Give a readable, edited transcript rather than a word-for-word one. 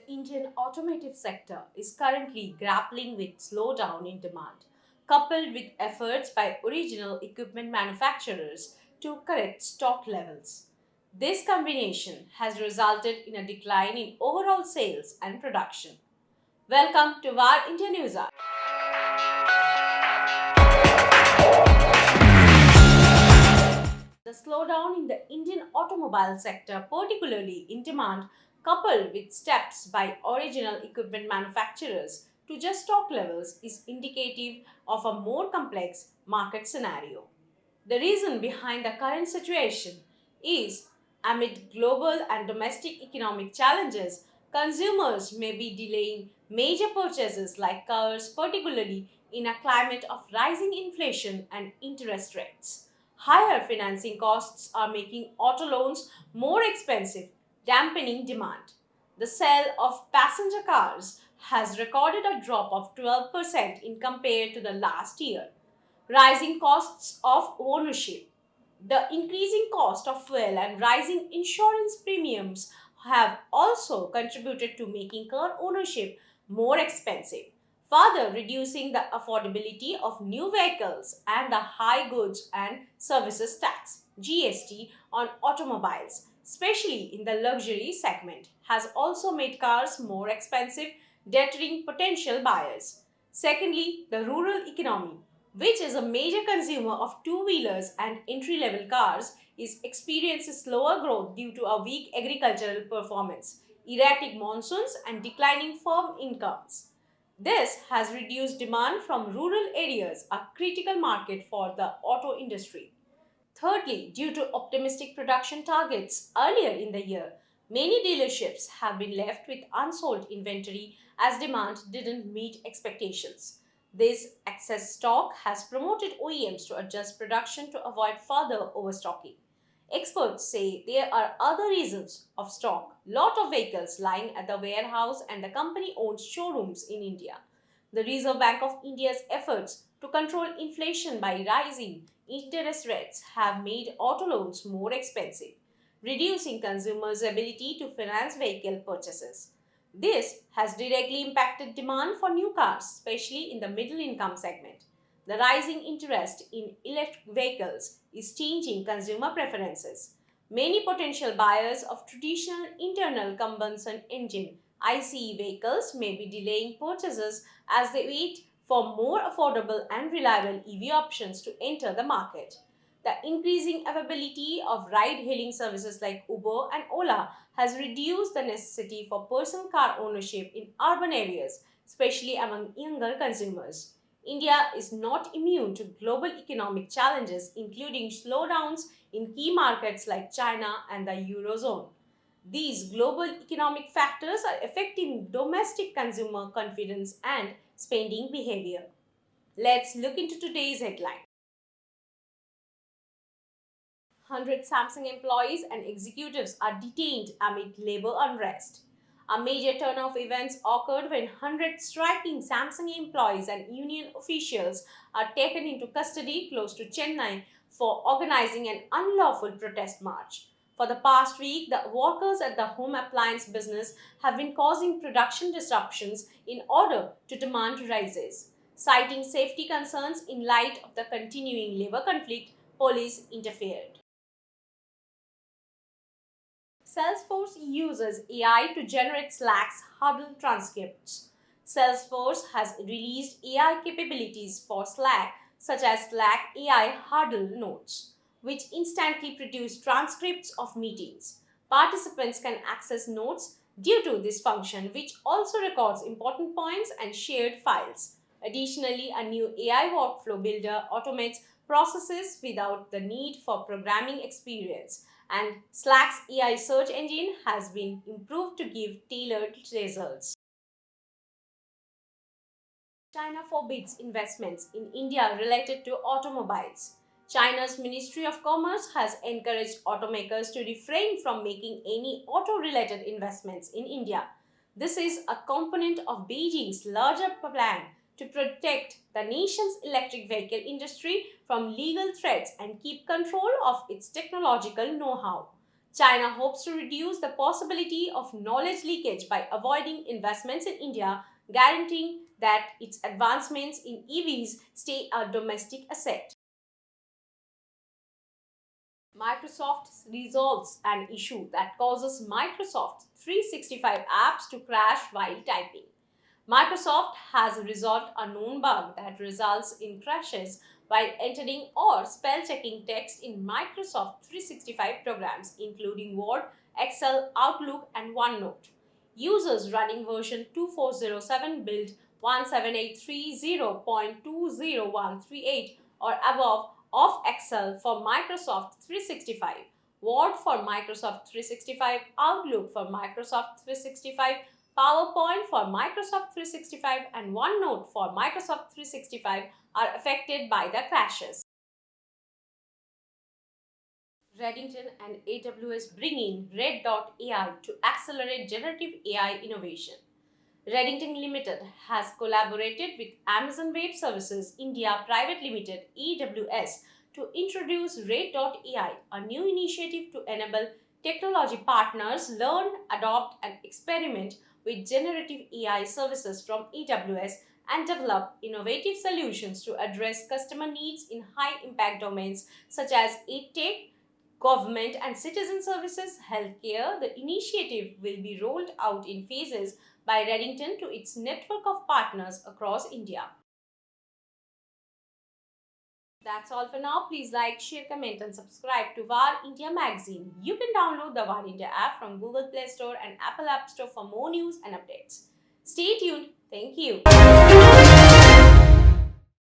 The Indian automotive sector is currently grappling with slowdown in demand, coupled with efforts by original equipment manufacturers to correct stock levels. This combination has resulted in a decline in overall sales and production. Welcome to VAR India News Hour. The slowdown in the Indian automobile sector, particularly in demand, coupled with steps by original equipment manufacturers to adjust stock levels, is indicative of a more complex market scenario. The reason behind the current situation is amid global and domestic economic challenges, consumers may be delaying major purchases like cars, particularly in a climate of rising inflation and interest rates. Higher financing costs are making auto loans more expensive, dampening demand. The sale of passenger cars has recorded a drop of 12% in compared to the last year. Rising costs of ownership. The increasing cost of fuel and rising insurance premiums have also contributed to making car ownership more expensive, further reducing the affordability of new vehicles. And the high goods and services tax (GST) on automobiles, especially in the luxury segment, has also made cars more expensive, deterring potential buyers. Secondly, the rural economy, which is a major consumer of two-wheelers and entry-level cars, is experiencing slower growth due to a weak agricultural performance, erratic monsoons, and declining farm incomes. This has reduced demand from rural areas, a critical market for the auto industry. Thirdly, due to optimistic production targets earlier in the year, many dealerships have been left with unsold inventory as demand didn't meet expectations. This excess stock has promoted OEMs to adjust production to avoid further overstocking. Experts say there are other reasons of stock, lot of vehicles lying at the warehouse and the company owns showrooms in India. The Reserve Bank of India's efforts to control inflation by rising interest rates have made auto loans more expensive, reducing consumers' ability to finance vehicle purchases. This has directly impacted demand for new cars, especially in the middle income segment. The rising interest in electric vehicles is changing consumer preferences. Many potential buyers of traditional internal combustion engine ICE vehicles may be delaying purchases as they wait for more affordable and reliable EV options to enter the market. The increasing availability of ride hailing services like Uber and Ola has reduced the necessity for personal car ownership in urban areas, especially among younger consumers. India is not immune to global economic challenges, including slowdowns in key markets like China and the Eurozone. These global economic factors are affecting domestic consumer confidence and spending behavior. Let's look into today's headline. 100 Samsung employees and executives are detained amid labor unrest. A major turn of events occurred when 100 striking Samsung employees and union officials are taken into custody close to Chennai for organizing an unlawful protest march. For the past week, the workers at the home appliance business have been causing production disruptions in order to demand raises. Citing safety concerns in light of the continuing labor conflict, police interfered. Salesforce uses AI to generate Slack's huddle transcripts. Salesforce has released AI capabilities for Slack, such as Slack AI Huddle Notes, which instantly produce transcripts of meetings. Participants can access notes due to this function, which also records important points and shared files. Additionally, a new AI workflow builder automates processes without the need for programming experience, and Slack's AI search engine has been improved to give tailored results. China forbids investments in India related to automobiles. China's Ministry of Commerce has encouraged automakers to refrain from making any auto related investments in India. This is a component of Beijing's larger plan to protect the nation's electric vehicle industry from legal threats and keep control of its technological know how. China hopes to reduce the possibility of knowledge leakage by avoiding investments in India, guaranteeing that its advancements in EVs stay a domestic asset. Microsoft resolves an issue that causes Microsoft 365 apps to crash while typing. Microsoft has resolved a known bug that results in crashes while entering or spell checking text in Microsoft 365 programs, including Word, Excel, Outlook, and OneNote. Users running version 2407 build 17830.20138 or above of Excel for Microsoft 365, Word for Microsoft 365, Outlook for Microsoft 365, PowerPoint for Microsoft 365, and OneNote for Microsoft 365 are affected by the crashes. Redington and AWS bring in Red.ai to accelerate generative AI innovation. Redington Limited has collaborated with Amazon Web Services India Private Limited (EWS) to introduce Red.ai, a new initiative to enable technology partners learn, adopt, and experiment with generative AI services from EWS and develop innovative solutions to address customer needs in high impact domains such as EdTech, government and citizen services, healthcare. The initiative will be rolled out in phases by Redington to its network of partners across India. That's all for now. Please like, share, comment, and subscribe to VAR India magazine. You can download the VAR India app from Google Play Store and Apple App Store for more news and updates. Stay tuned. Thank you.